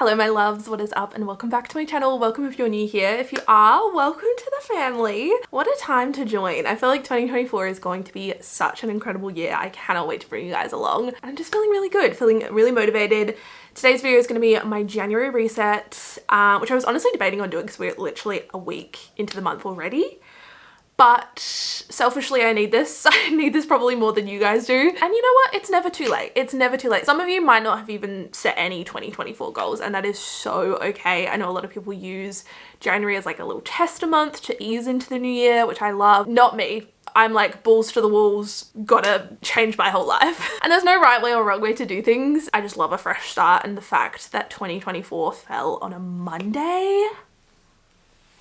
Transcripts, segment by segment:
Hello my loves, what is up and welcome back to my channel. Welcome if you're new here. If you are, welcome to the family. What a time to join. I feel like 2024 is going to be such an incredible year. I cannot wait to bring you guys along. I'm just feeling really good, feeling really motivated. Today's video is going to be my January reset, which I was honestly debating on doing because we're literally a week into the month already. But selfishly, I need this. I need this probably more than you guys do. And you know what? It's never too late. It's never too late. Some of you might not have even set any 2024 goals, and that is so okay. I know a lot of people use January as like a little tester month to ease into the new year, which I love. Not me. I'm like balls to the walls, gotta change my whole life. And there's no right way or wrong way to do things. I just love a fresh start, and the fact that 2024 fell on a Monday.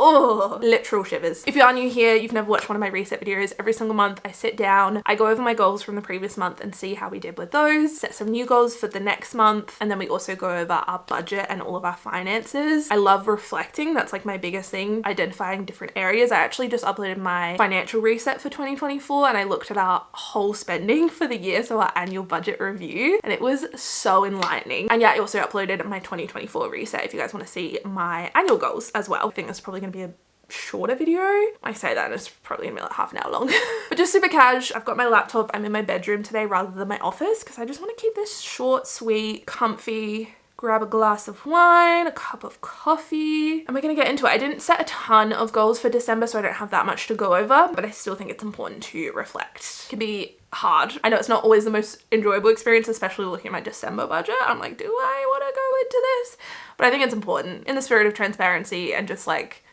Oh, literal shivers. If you are new here, you've never watched one of my reset videos, every single month I sit down, I go over my goals from the previous month and see how we did with those, set some new goals for the next month, and then we also go over our budget and all of our finances. I love reflecting. That's like my biggest thing, identifying different areas. I actually just uploaded my financial reset for 2024 and I looked at our whole spending for the year, so our annual budget review, and it was so enlightening. And yeah, I also uploaded my 2024 reset if you guys want to see my annual goals as well. I think that's probably gonna be a shorter video. I say that and it's probably gonna be like half an hour long. But just super cash. I've got my laptop. I'm in my bedroom today rather than my office because I just want to keep this short, sweet, comfy. Grab a glass of wine, a cup of coffee, and we're gonna get into it. I didn't set a ton of goals for December, so I don't have that much to go over, but I still think it's important to reflect. It can be hard. I know it's not always the most enjoyable experience, especially looking at my December budget. I'm like, do I want to go into this? But I think it's important in the spirit of transparency and just like,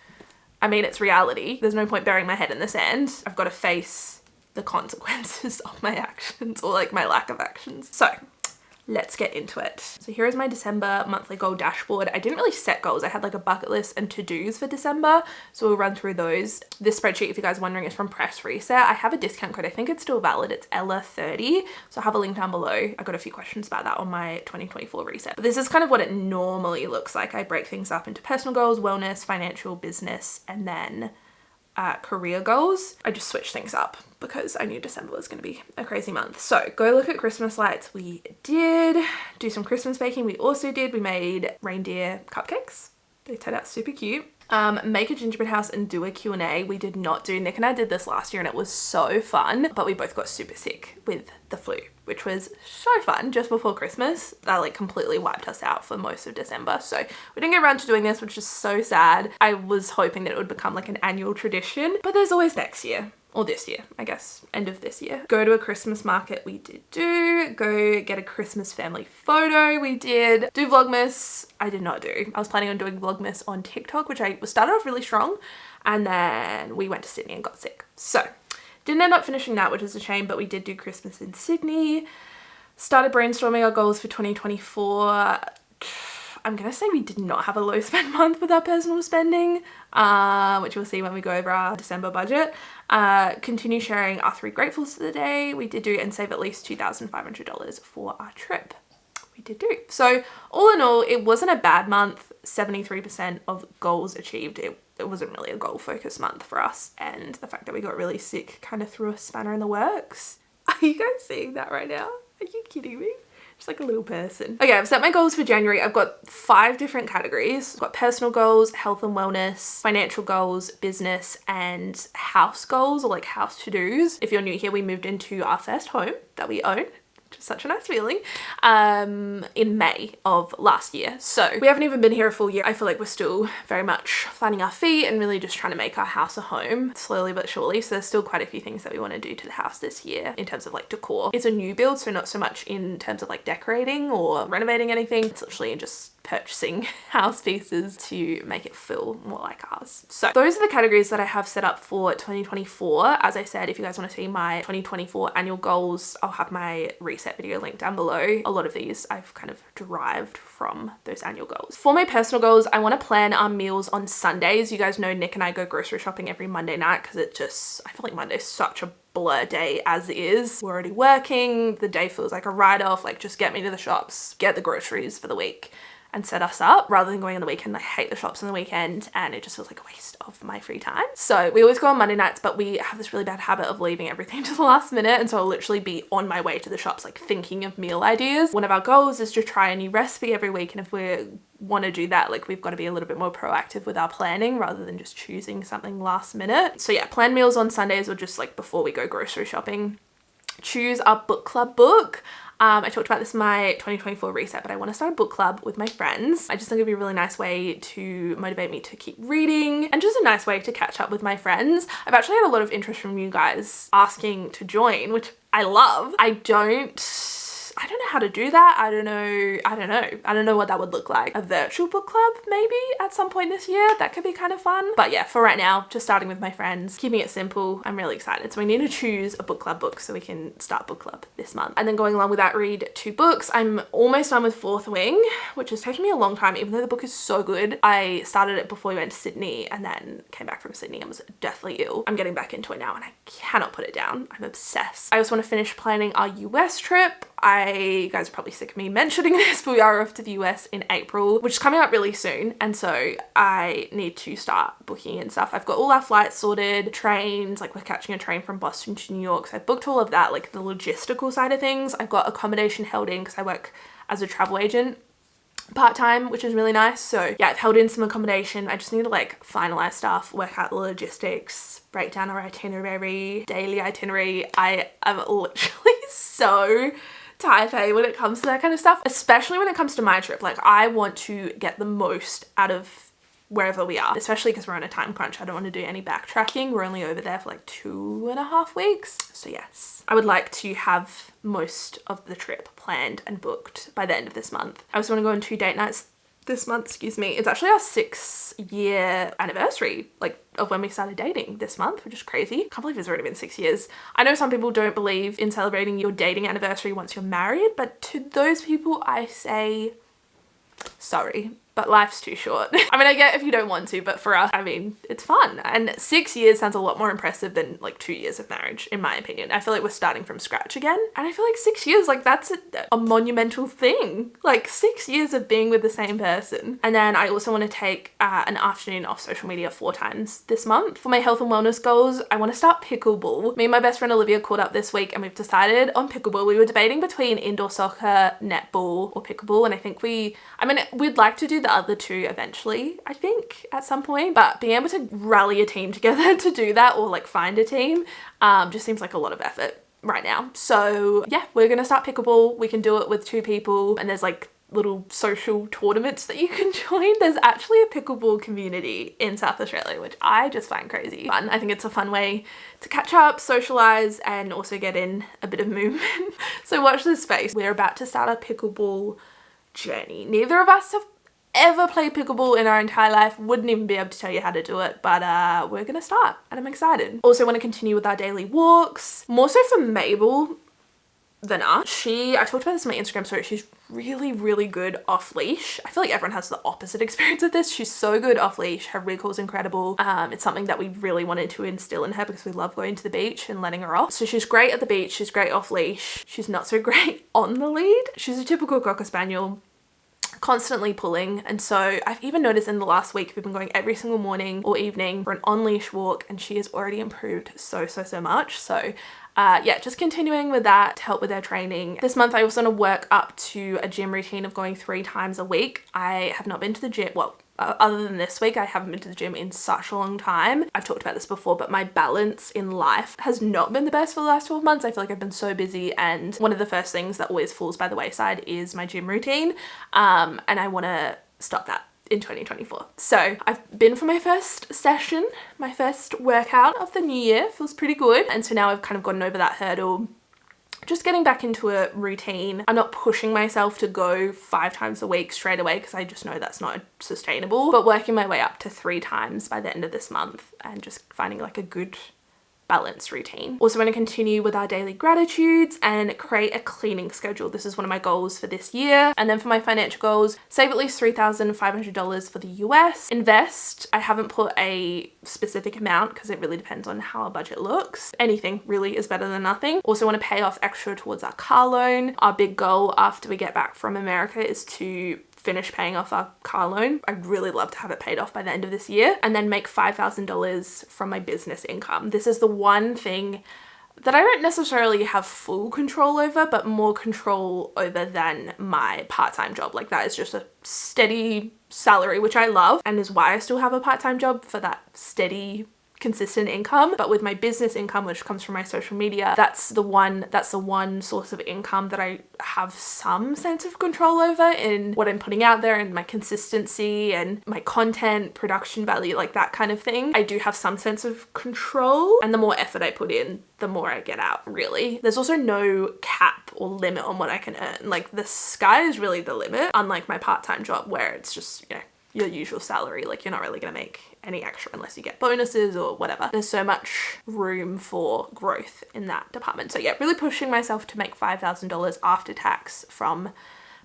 I mean, it's reality. There's no point burying my head in the sand. I've got to face the consequences of my actions or like my lack of actions. So let's get into it. So here is my December monthly goal dashboard. I didn't really set goals. I had like a bucket list and to-dos for December. So we'll run through those. This spreadsheet, if you guys are wondering, is from Press Reset. I have a discount code. I think it's still valid. It's Ella30. So I'll have a link down below. I got a few questions about that on my 2024 reset. But this is kind of what it normally looks like. I break things up into personal goals, wellness, financial, business, and then career goals. I just switched things up because I knew December was going to be a crazy month. So go look at Christmas lights. We did do some Christmas baking. We also did. We made reindeer cupcakes. They turned out super cute. Make a gingerbread house and do a Q&A. We did not do. Nick and I did this last year and it was so fun, but we both got super sick with the flu, which was so fun just before Christmas. That like completely wiped us out for most of December. So we didn't get around to doing this, which is so sad. I was hoping that it would become like an annual tradition, but there's always next year. Or this year, I guess, end of this year. Go to a Christmas market, we did do. Go get a Christmas family photo, we did. Do Vlogmas, I did not do. I was planning on doing Vlogmas on TikTok, which I started off really strong, and then we went to Sydney and got sick. So, didn't end up finishing that, which is a shame, but we did do Christmas in Sydney. Started brainstorming our goals for 2024. I'm gonna say we did not have a low spend month with our personal spending, which we'll see when we go over our December budget. Continue sharing our 3 gratefuls of the day. We did do and save at least $2,500 for our trip. We did do. So all in all, it wasn't a bad month. 73% of goals achieved. It wasn't really a goal focused month for us. And the fact that we got really sick kind of threw a spanner in the works. Are you guys seeing that right now? Are you kidding me? Just like a little person. Okay, I've set my goals for January. I've got 5 different categories. I've got personal goals, health and wellness, financial goals, business, and house goals, or like house to-dos. If you're new here, we moved into our first home that we own, which is such a nice feeling, in May of last year. So we haven't even been here a full year. I feel like we're still very much finding our feet and really just trying to make our house a home slowly but surely. So there's still quite a few things that we want to do to the house this year in terms of like decor. It's a new build, so not so much in terms of like decorating or renovating anything. It's literally just purchasing house pieces to make it feel more like ours. So those are the categories that I have set up for 2024. As I said, if you guys want to see my 2024 annual goals, I'll have my reset video linked down below. A lot of these I've kind of derived from those annual goals. For my personal goals, I want to plan our meals on Sundays. You guys know Nick and I go grocery shopping every Monday night because I feel like Monday's such a blur day as is. We're already working. The day feels like a write-off. Like, just get me to the shops, get the groceries for the week, and set us up rather than going on the weekend. I hate the shops on the weekend and it just feels like a waste of my free time. So we always go on Monday nights, but we have this really bad habit of leaving everything to the last minute. And so I'll literally be on my way to the shops, like thinking of meal ideas. One of our goals is to try a new recipe every week. And if we want to do that, like we've got to be a little bit more proactive with our planning rather than just choosing something last minute. So yeah, plan meals on Sundays or just like before we go grocery shopping. Choose our book club book. I talked about this in my 2024 reset, but I want to start a book club with my friends. I just think it'd be a really nice way to motivate me to keep reading and just a nice way to catch up with my friends. I've actually had a lot of interest from you guys asking to join, which I love. I don't know how to do that. I don't know what that would look like. A virtual book club maybe at some point this year. That could be kind of fun. But yeah, for right now, just starting with my friends, keeping it simple. I'm really excited. So we need to choose a book club book so we can start book club this month. And then going along with that, read 2 books. I'm almost done with Fourth Wing, which has taken me a long time, even though the book is so good. I started it before we went to Sydney and then came back from Sydney and was deathly ill. I'm getting back into it now and I cannot put it down. I'm obsessed. I also want to finish planning our US trip. You guys are probably sick of me mentioning this, but we are off to the US in April, which is coming up really soon. And so I need to start booking and stuff. I've got all our flights sorted, trains, like we're catching a train from Boston to New York. So I booked all of that, like the logistical side of things. I've got accommodation held in because I work as a travel agent part-time, which is really nice. So yeah, I've held in some accommodation. I just need to like finalize stuff, work out the logistics, break down our itinerary, daily itinerary. I am literally so type A when it comes to that kind of stuff, especially when it comes to my trip. Like I want to get the most out of wherever we are, especially because we're on a time crunch. I don't want to do any backtracking. We're only over there for like 2.5 weeks. So yes, I would like to have most of the trip planned and booked by the end of this month. I also want to go on 2 date nights this month, excuse me. It's actually our 6-year anniversary, like of when we started dating this month, which is crazy. Can't believe it's already been 6 years. I know some people don't believe in celebrating your dating anniversary once you're married, but to those people I say, sorry, but life's too short. I mean, I get if you don't want to, but for us, I mean, it's fun. And 6 years sounds a lot more impressive than like 2 years of marriage, in my opinion. I feel like we're starting from scratch again. And I feel like 6 years, like that's a monumental thing. Like 6 years of being with the same person. And then I also want to take an afternoon off social media 4 times this month. For my health and wellness goals, I want to start pickleball. Me and my best friend Olivia caught up this week and we've decided on pickleball. We were debating between indoor soccer, netball, or pickleball. And I think we'd like to do the other 2 eventually, I think, at some point. But being able to rally a team together to do that, or like find a team, just seems like a lot of effort right now. So yeah, we're gonna start pickleball. We can do it with 2 people and there's like little social tournaments that you can join. There's actually a pickleball community in South Australia, which I just find crazy fun. I think it's a fun way to catch up, socialize, and also get in a bit of movement. So watch this space. We're about to start a pickleball journey. Neither of us have ever played pickleball in our entire life, wouldn't even be able to tell you how to do it, but we're gonna start and I'm excited. Also want to continue with our daily walks, more so for Mabel than us. I talked about this on my Instagram story. She's really, really good off leash. I feel like everyone has the opposite experience of this. She's so good off leash. Her recall's incredible. It's something that we really wanted to instill in her because we love going to the beach and letting her off. So she's great at the beach. She's great off leash. She's not so great on the lead. She's a typical Cocker Spaniel, constantly pulling. And so I've even noticed in the last week we've been going every single morning or evening for an on-leash walk and she has already improved so much. So yeah, just continuing with that to help with their training. This month I also want to work up to a gym routine of going 3 times a week. I have not been to the gym, well, other than this week, I haven't been to the gym in such a long time. I've talked about this before, but my balance in life has not been the best for the last 12 months. I feel like I've been so busy and one of the first things that always falls by the wayside is my gym routine. And I want to stop that in 2024. So I've been for my first session, my first workout of the new year. Feels pretty good. And so now I've kind of gotten over that hurdle. Just getting back into a routine. I'm not pushing myself to go 5 times a week straight away because I just know that's not sustainable, but working my way up to 3 times by the end of this month and just finding like a good balanced routine. Also want to continue with our daily gratitudes and create a cleaning schedule. This is one of my goals for this year. And then for my financial goals, save at least $3,500 for the US. Invest. I haven't put a specific amount because it really depends on how our budget looks. Anything really is better than nothing. Also want to pay off extra towards our car loan. Our big goal after we get back from America is to finish paying off our car loan. I'd really love to have it paid off by the end of this year, and then make $5,000 from my business income. This is the one thing that I don't necessarily have full control over, but more control over than my part-time job. Like, that is just a steady salary, which I love, and is why I still have a part-time job, for that steady, consistent income. But with my business income, which comes from my social media, that's the one source of income that I have some sense of control over, in what I'm putting out there and my consistency and my content production value, like that kind of thing. I do have some sense of control, and the more effort I put in, the more I get out, really. There's also no cap or limit on what I can earn. Like, the sky is really the limit, unlike my part-time job where it's just, you know, your usual salary. Like, you're not really gonna make any extra unless you get bonuses or whatever. There's so much room for growth in that department. So yeah, really pushing myself to make $5,000 after tax from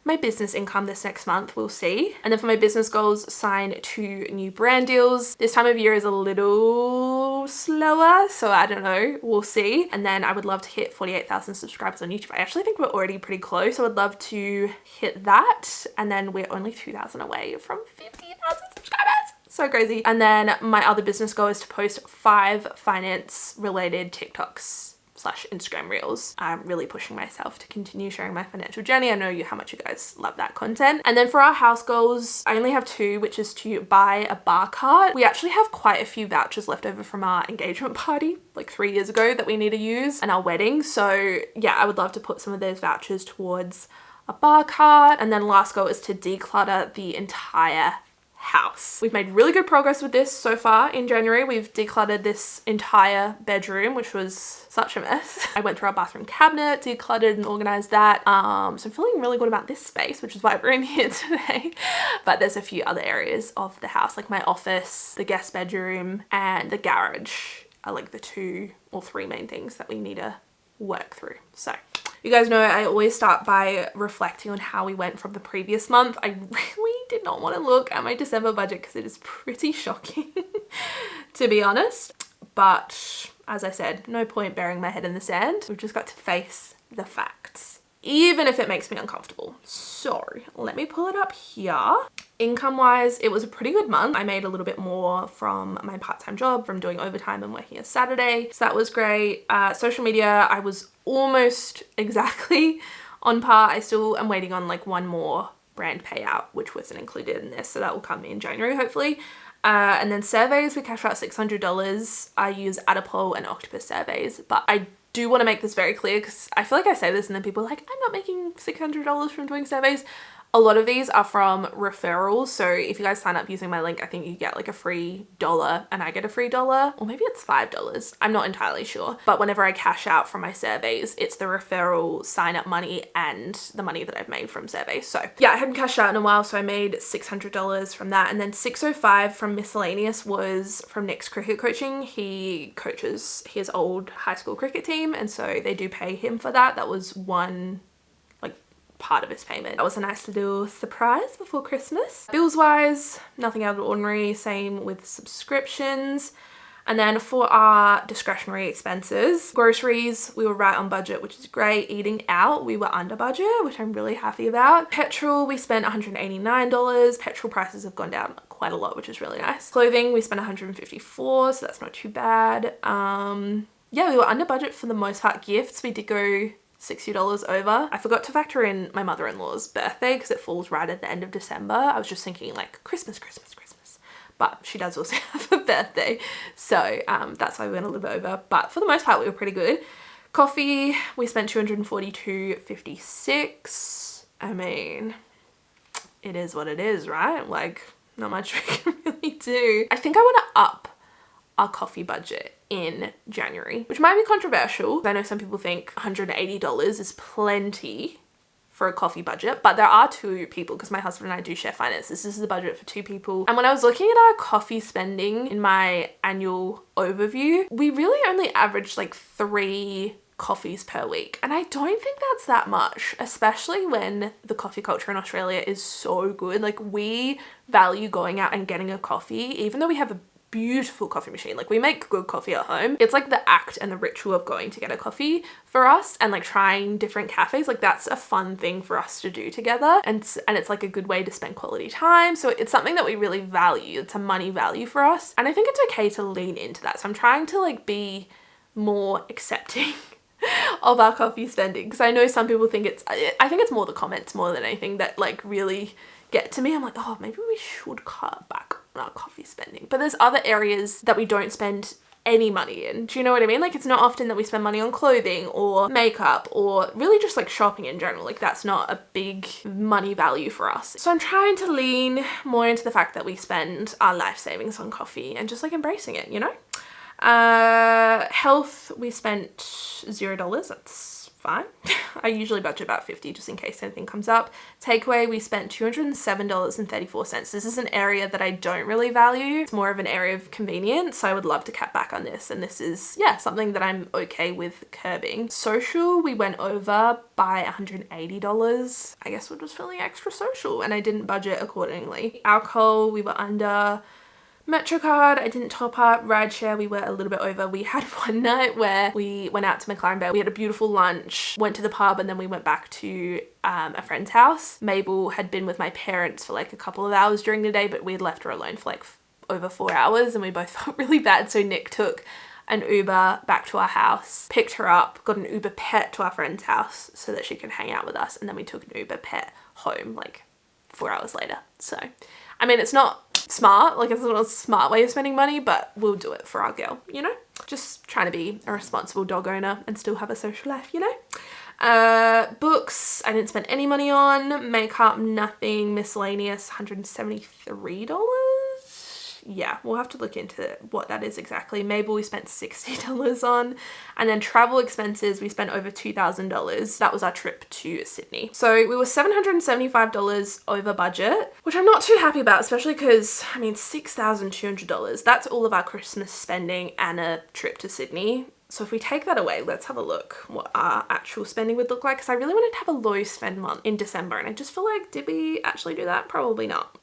my business income this next month. We'll see. And then for my business goals, sign 2 new brand deals. This time of year is a little slower, so I don't know, we'll see. And then I would love to hit 48,000 subscribers on YouTube. I actually think we're already pretty close. I would love to hit that. And then we're only 2,000 away from 50,000 subscribers. So crazy. And then my other business goal is to post 5 finance related TikToks / Instagram reels. I'm really pushing myself to continue sharing my financial journey. I know how much you guys love that content. And then for our house goals, I only have 2, which is to buy a bar cart. We actually have quite a few vouchers left over from our engagement party like 3 years ago that we need to use, and our wedding. So yeah, I would love to put some of those vouchers towards a bar cart. And then last goal is to declutter the entire house. We've made really good progress with this so far. In January, we've decluttered this entire bedroom, which was such a mess. I went through our bathroom cabinet, decluttered and organized that. So I'm feeling really good about this space, which is why we're in here today. But there's a few other areas of the house, like my office, the guest bedroom, and the garage are like the 2 or 3 main things that we need to work through. So you guys know I always start by reflecting on how we went from the previous month. I really did not want to look at my December budget because it is pretty shocking, to be honest. But as I said, no point burying my head in the sand. We've just got to face the facts, even if it makes me uncomfortable. So let me pull it up here. Income wise, it was a pretty good month. I made a little bit more from my part-time job, from doing overtime and working a Saturday. So that was great. Social media, I was almost exactly on par. I still am waiting on like one more brand payout, which wasn't included in this. So that will come in January, hopefully. And then surveys, we cashed out $600. I use Adelaide and Octopus surveys, but I do want to make this very clear because I feel like I say this and then people are like, I'm not making $600 from doing surveys. A lot of these are from referrals. So if you guys sign up using my link, I think you get like a free $1 and I get a free $1, or maybe it's $5. I'm not entirely sure. But whenever I cash out from my surveys, it's the referral sign up money and the money that I've made from surveys. So yeah, I hadn't cashed out in a while. So I made $600 from that. And then $605 from miscellaneous was from Nick's cricket coaching. He coaches his old high school cricket team. And so they do pay him for that. That was one part of his payment. That was a nice little surprise before Christmas. Bills wise, nothing out of the ordinary. Same with subscriptions. And then for our discretionary expenses, groceries, we were right on budget, which is great. Eating out, we were under budget, which I'm really happy about. Petrol, we spent $189. Petrol prices have gone down quite a lot, which is really nice. Clothing, we spent $154, so that's not too bad. Yeah, we were under budget for the most part. Gifts, we did go $60 over. I forgot to factor in my mother-in-law's birthday because it falls right at the end of December. I was just thinking like Christmas. But she does also have a birthday. So that's why we went a little bit over. But for the most part, we were pretty good. Coffee, we spent $242.56. I mean, it is what it is, right? Like, not much we can really do. I think I want to up our coffee budget in January, which might be controversial. I know some people think $180 is plenty for a coffee budget, but there are 2 people because my husband and I do share finances. This is a budget for 2 people. And when I was looking at our coffee spending in my annual overview, we really only averaged like 3 coffees per week. And I don't think that's that much, especially when the coffee culture in Australia is so good. Like, we value going out and getting a coffee, even though we have a beautiful coffee machine. Like we make good coffee at home. It's like the act and the ritual of going to get a coffee for us and like trying different cafes. Like that's a fun thing for us to do together. And it's like a good way to spend quality time. So it's something that we really value. It's a money value for us. And I think it's okay to lean into that. So I'm trying to like be more accepting of our coffee spending, because I know some people think I think it's more the comments more than anything that like really get to me. I'm like, oh, maybe we should cut back on our coffee spending. But there's other areas that we don't spend any money in. Do you know what I mean? Like it's not often that we spend money on clothing or makeup or really just like shopping in general. Like that's not a big money value for us. So I'm trying to lean more into the fact that we spend our life savings on coffee and just like embracing it, you know? Health, we spent $0. That's fine. I usually budget about 50 just in case anything comes up. Takeaway, we spent $207.34. This is an area that I don't really value. It's more of an area of convenience. So I would love to cut back on this. And this is, yeah, something that I'm okay with curbing. Social, we went over by $180. I guess we're just feeling extra social and I didn't budget accordingly. Alcohol, we were under. MetroCard, I didn't top up. Rideshare, we were a little bit over. We had one night where we went out to McLaren Bay. We had a beautiful lunch, went to the pub, and then we went back to a friend's house. Mabel had been with my parents for like a couple of hours during the day, but we had left her alone for like over 4 hours and we both felt really bad. So Nick took an Uber back to our house, picked her up, got an Uber Pet to our friend's house so that she could hang out with us. And then we took an Uber Pet home like 4 hours later. So, I mean, it's not smart, like it's not a smart way of spending money, but we'll do it for our girl, you know? Just trying to be a responsible dog owner and still have a social life, you know? Books, I didn't spend any money on. Makeup, nothing. Miscellaneous, $173. Yeah, we'll have to look into what that is exactly. Mabel, we spent $60 on. And then travel expenses, we spent over $2,000. That was our trip to Sydney. So we were $775 over budget, which I'm not too happy about, especially because, I mean, $6,200. That's all of our Christmas spending and a trip to Sydney. So if we take that away, let's have a look what our actual spending would look like, because I really wanted to have a low spend month in December. And I just feel like, did we actually do that? Probably not.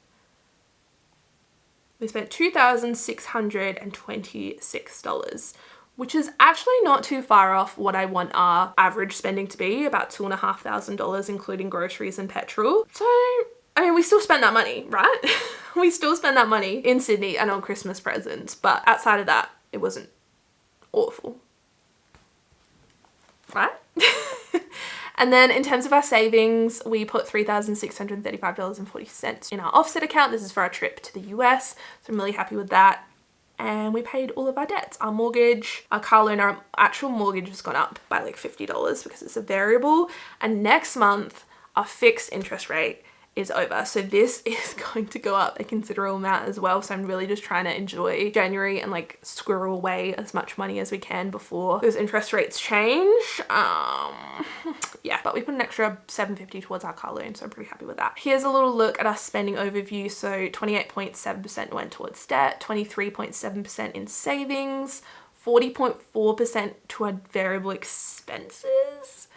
We spent $2,626, which is actually not too far off what I want our average spending to be, about $2,500, including groceries and petrol. So, I mean, we still spend that money, right? We still spend that money in Sydney and on Christmas presents, but outside of that, it wasn't awful, right? And then in terms of our savings, we put $3,635.40 in our offset account. This is for our trip to the US. So I'm really happy with that. And we paid all of our debts. Our mortgage, our car loan, our actual mortgage has gone up by like $50 because it's a variable. And next month, our fixed interest rate is over. So this is going to go up a considerable amount as well. So I'm really just trying to enjoy January and like squirrel away as much money as we can before those interest rates change. Yeah, but we put an extra $750 towards our car loan, so I'm pretty happy with that. Here's a little look at our spending overview. So 28.7% went towards debt, 23.7% in savings, 40.4% toward variable expenses.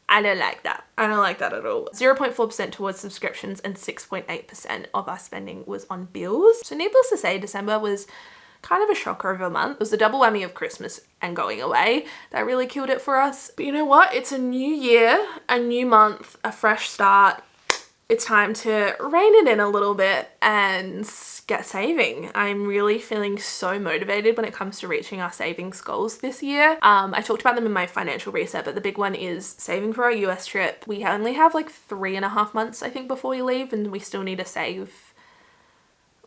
I don't like that. I don't like that at all. 0.4% towards subscriptions and 6.8% of our spending was on bills. So needless to say, December was kind of a shocker of a month. It was the double whammy of Christmas and going away that really killed it for us. But you know what? It's a new year, a new month, a fresh start. It's time to rein it in a little bit and get saving. I'm really feeling so motivated when it comes to reaching our savings goals this year. I talked about them in my financial reset, but the big one is saving for our US trip. We only have like 3.5 months, I think, before we leave, and we still need to save,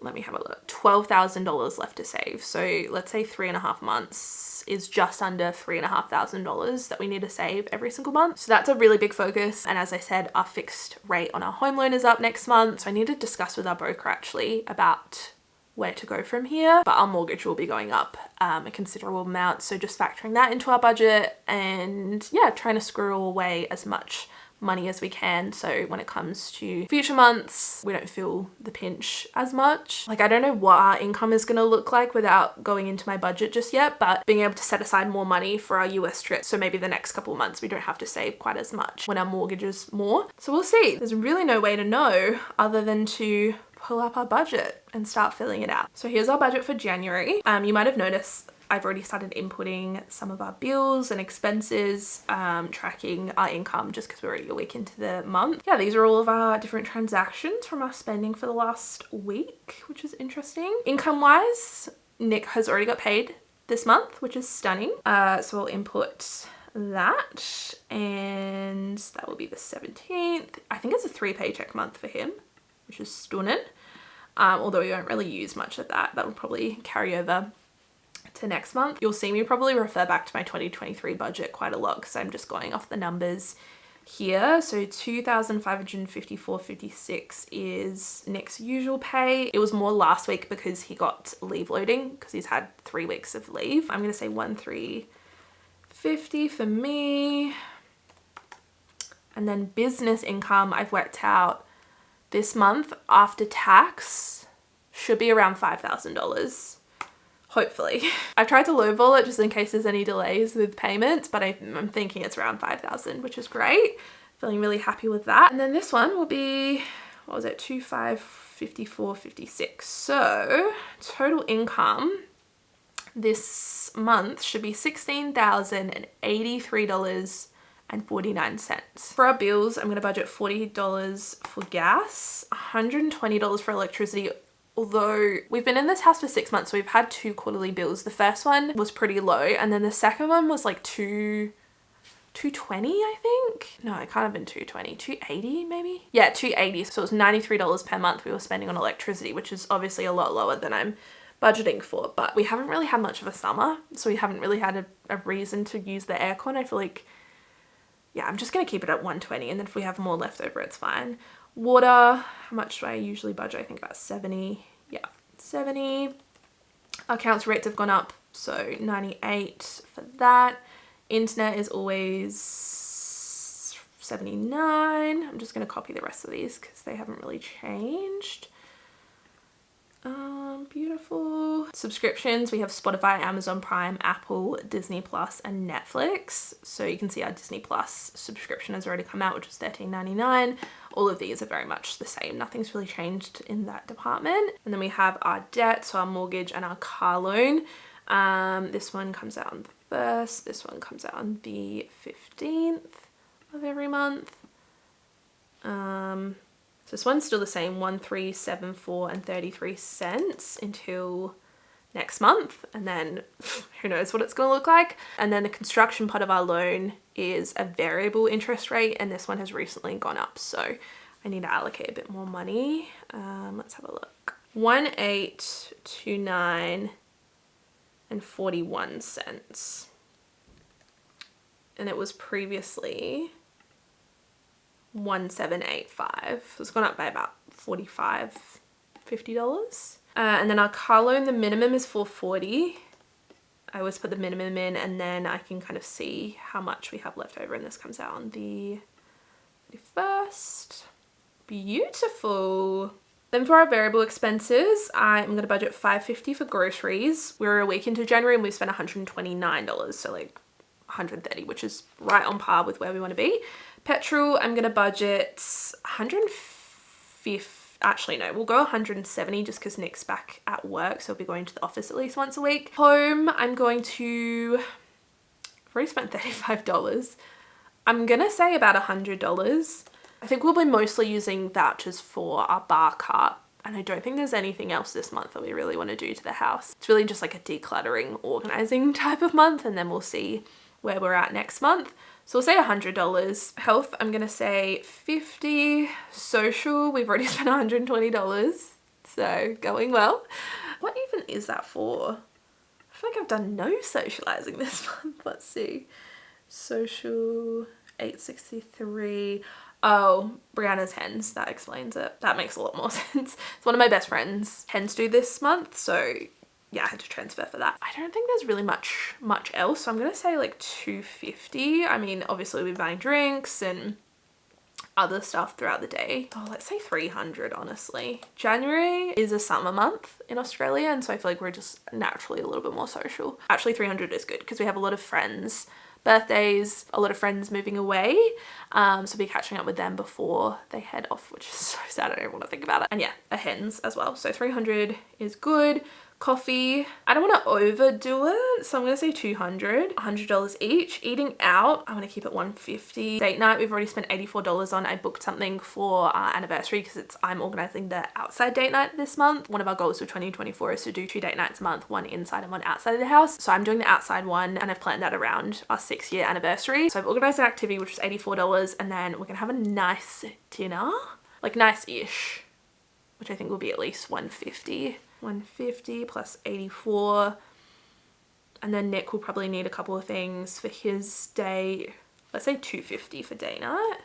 let me have a look, $12,000 left to save. So let's say 3.5 months is just under $3,500 that we need to save every single month. So that's a really big focus. And as I said, our fixed rate on our home loan is up next month. So I need to discuss with our broker actually about where to go from here. But our mortgage will be going up a considerable amount. So just factoring that into our budget and yeah, trying to squirrel away as much money as we can, so when it comes to future months we don't feel the pinch as much. Like, I don't know what our income is going to look like without going into my budget just yet, but being able to set aside more money for our US trip, so maybe the next couple of months we don't have to save quite as much when our mortgage is more. So we'll see. There's really no way to know other than to pull up our budget and start filling it out. So here's our budget for January. You might have noticed I've already started inputting some of our bills and expenses, tracking our income just because we're already a week into the month. Yeah, these are all of our different transactions from our spending for the last week, which is interesting. Income wise, Nick has already got paid this month, which is stunning. So I'll input that, and that will be the 17th. I think it's a 3 paycheck month for him, which is stunning. Although we won't really use much of that. That will probably carry over to next month. You'll see me probably refer back to my 2023 budget quite a lot because I'm just going off the numbers here. So 2,554.56 is Nick's usual pay. It was more last week because he got leave loading because he's had 3 weeks of leave. I'm going to say 1,350 for me. And then business income, I've worked out this month after tax should be around $5,000. Hopefully. I've tried to lowball it just in case there's any delays with payments, but I'm thinking it's around 5,000, which is great. Feeling really happy with that. And then this one will be, what was it, 2,554.56. So total income this month should be $16,083.49. For our bills, I'm going to budget $40 for gas, $120 for electricity. Although we've been in this house for 6 months, so we've had 2 quarterly bills. The first one was pretty low, and then the second one was like 220, I think. No, it can't have been 220, 280 maybe? Yeah, 280. So it was $93 per month we were spending on electricity, which is obviously a lot lower than I'm budgeting for. But we haven't really had much of a summer, so we haven't really had a reason to use the aircon. I feel like, yeah, I'm just going to keep it at 120, and then if we have more left over, it's fine. Water, how much do I usually budget? I think about 70. Yeah, 70. Our council rates have gone up, so 98 for that. Internet is always 79. I'm just going to copy the rest of these because they haven't really changed. Beautiful. Subscriptions, we have Spotify, Amazon Prime, Apple, Disney Plus, and Netflix. So you can see our Disney Plus subscription has already come out, which is $13.99. All of these are very much the same. Nothing's really changed in that department. And then we have our debt, so our mortgage and our car loan. This one comes out on the 1st. This one comes out on the 15th of every month. So this one's still the same, 1,374 and 33 cents until next month, and then who knows what it's going to look like. And then the construction part of our loan is a variable interest rate, and this one has recently gone up, so I need to allocate a bit more money. Let's have a look. 1,829 and 41 cents, and it was previously 1,785. So it's gone up by about $50. And then our car loan, the minimum is $440. I always put the minimum in, and then I can kind of see how much we have left over, and this comes out on the 1st. Beautiful. Then for our variable expenses, I'm going to budget $550 for groceries. We're a week into January and we spent $129, so like $130, which is right on par with where we want to be. Petrol, I'm going to budget $150. Actually, no, we'll go $170 just because Nick's back at work, so he'll be going to the office at least once a week. Home, I'm going to... I've already spent $35. I'm going to say about $100. I think we'll be mostly using vouchers for our bar cart, and I don't think there's anything else this month that we really want to do to the house. It's really just like a decluttering, organizing type of month, and then we'll see where we're at next month. So we'll say $100. Health, I'm going to say $50. Social, we've already spent $120. So going well. What even is that for? I feel like I've done no socializing this month. Let's see. Social, $863. Oh, Brianna's hens. That explains it. That makes a lot more sense. It's one of my best friends' hens do this month. So yeah, I had to transfer for that. I don't think there's really much else. So I'm going to say like $250. I mean, obviously we're buying drinks and other stuff throughout the day. Oh, let's say $300, honestly. January is a summer month in Australia, and so I feel like we're just naturally a little bit more social. Actually, $300 is good because we have a lot of friends birthdays, a lot of friends moving away. So I'll be catching up with them before they head off, which is so sad. I don't want to think about it. And yeah, a hens as well. So 300 is good. Coffee, I don't want to overdo it, so I'm going to say 200, $100 each. Eating out, I'm going to keep it 150. Date night, we've already spent $84 on. I booked something for our anniversary because I'm organizing the outside date night this month. One of our goals for 2024 is to do 2 date nights a month, one inside and one outside of the house. So I'm doing the outside one and I've planned that around our 6-year anniversary. So I've organized an activity which is $84 and then we're going to have a nice dinner, like nice-ish, which I think will be at least 150. 150 plus 84, and then Nick will probably need a couple of things for his day. Let's say 250 for day night.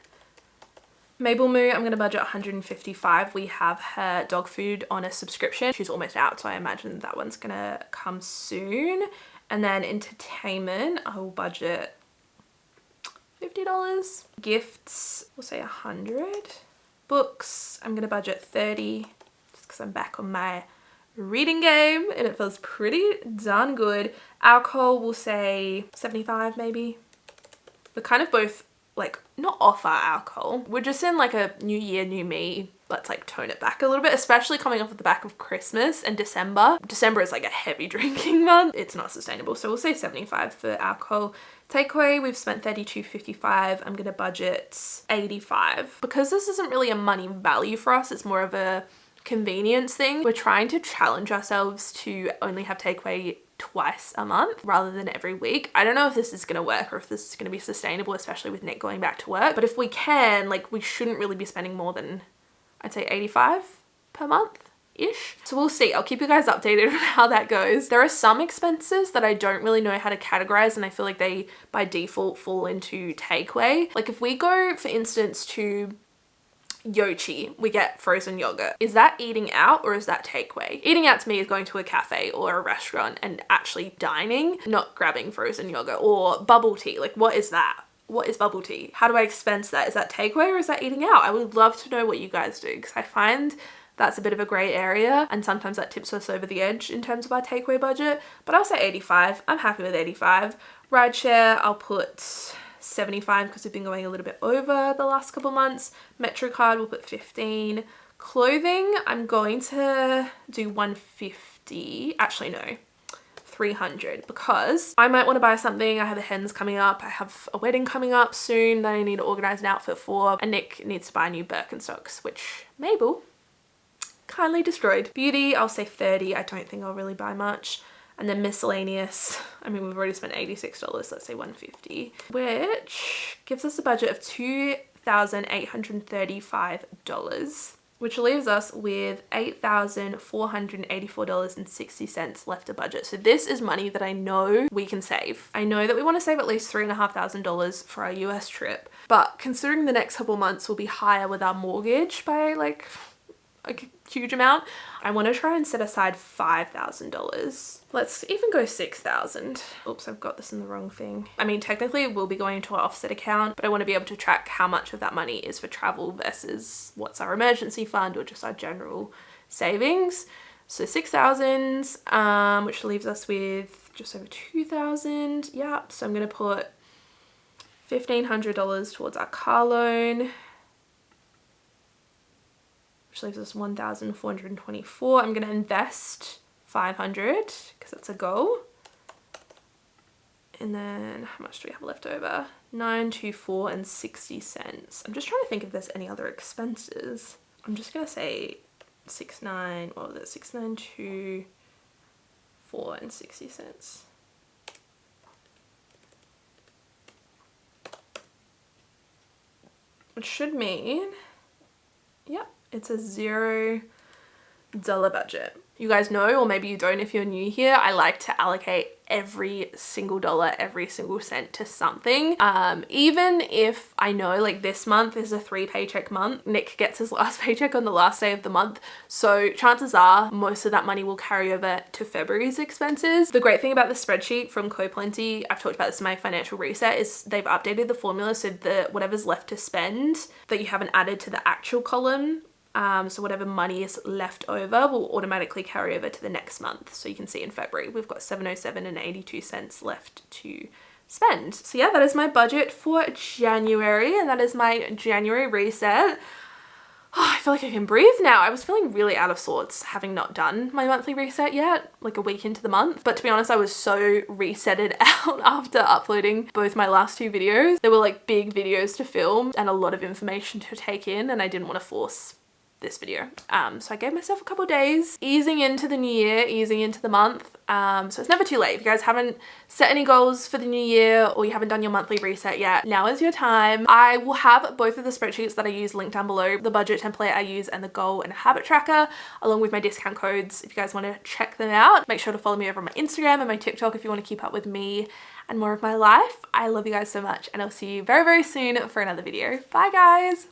Mabel Moo, I'm going to budget 155. We have her dog food on a subscription. She's almost out, so I imagine that one's going to come soon. And then entertainment, I will budget $50. Gifts, we'll say 100. Books, I'm going to budget 30 just because I'm back on my reading game and it feels pretty darn good. Alcohol, we'll say 75 maybe. We're kind of both like not off our alcohol. We're just in like a new year, new me. Let's like tone it back a little bit, especially coming off of the back of Christmas and December. December is like a heavy drinking month. It's not sustainable. So we'll say 75 for alcohol. Takeaway, we've spent $32.55. I'm gonna budget 85. Because this isn't really a money value for us, it's more of a convenience thing. We're trying to challenge ourselves to only have takeaway twice a month rather than every week. I don't know if this is going to work or if this is going to be sustainable, especially with Nick going back to work. But if we can, like, we shouldn't really be spending more than, I'd say 85 per month-ish. So we'll see. I'll keep you guys updated on how that goes. There are some expenses that I don't really know how to categorize and I feel like they by default fall into takeaway. Like if we go, for instance, to Yochi, we get frozen yogurt. Is that eating out or is that takeaway? Eating out to me is going to a cafe or a restaurant and actually dining, not grabbing frozen yogurt. Or bubble tea. Like what is that? What is bubble tea? How do I expense that? Is that takeaway or is that eating out? I would love to know what you guys do because I find that's a bit of a grey area and sometimes that tips us over the edge in terms of our takeaway budget. But I'll say 85. I'm happy with 85. Rideshare, I'll put 75 because we've been going a little bit over the last couple months. Metro card, we'll put 15. Clothing, I'm going to do 150. Actually, no, 300 because I might want to buy something. I have the hens coming up. I have a wedding coming up soon that I need to organize an outfit for. And Nick needs to buy new Birkenstocks, which Mabel kindly destroyed. Beauty, I'll say 30. I don't think I'll really buy much. And then miscellaneous, I mean, we've already spent $86, let's say 150, which gives us a budget of $2,835, which leaves us with $8,484.60 left to budget. So this is money that I know we can save. I know that we want to save at least $3,500 for our US trip, but considering the next couple months will be higher with our mortgage by like a huge amount, I want to try and set aside $5,000. Let's even go 6,000. Oops, I've got this in the wrong thing. I mean, technically it will be going into our offset account, but I want to be able to track how much of that money is for travel versus what's our emergency fund or just our general savings. So 6,000, which leaves us with just over 2,000. Yeah, so I'm going to put $1,500 towards our car loan, which leaves us 1,424. I'm going to invest 500 because that's a goal. And then how much do we have left over? 924 and 60 cents. I'm just trying to think if there's any other expenses. I'm just going to say 692 and 60 cents. Which should mean, yep, it's a $0 budget. You guys know, or maybe you don't if you're new here, I like to allocate every single dollar, every single cent to something. Even if I know like this month is a 3 paycheck month, Nick gets his last paycheck on the last day of the month. So chances are most of that money will carry over to February's expenses. The great thing about the spreadsheet from CoPlenty, I've talked about this in my financial reset, is they've updated the formula so that whatever's left to spend that you haven't added to the actual column, so whatever money is left over will automatically carry over to the next month. So you can see in February, we've got $707 and 82 cents left to spend. So yeah, that is my budget for January, and that is my January reset. Oh, I feel like I can breathe now. I was feeling really out of sorts having not done my monthly reset yet, like a week into the month. But to be honest, I was so resetted out after uploading both my last 2 videos. They were like big videos to film and a lot of information to take in, and I didn't want to force this video. So I gave myself a couple days, easing into the new year, easing into the month. So it's never too late. If you guys haven't set any goals for the new year or you haven't done your monthly reset yet, now is your time. I will have both of the spreadsheets that I use linked down below, the budget template I use and the goal and habit tracker, along with my discount codes if you guys want to check them out. Make sure to follow me over on my Instagram and my TikTok if you want to keep up with me and more of my life. I love you guys so much, and I'll see you very, very soon for another video. Bye guys.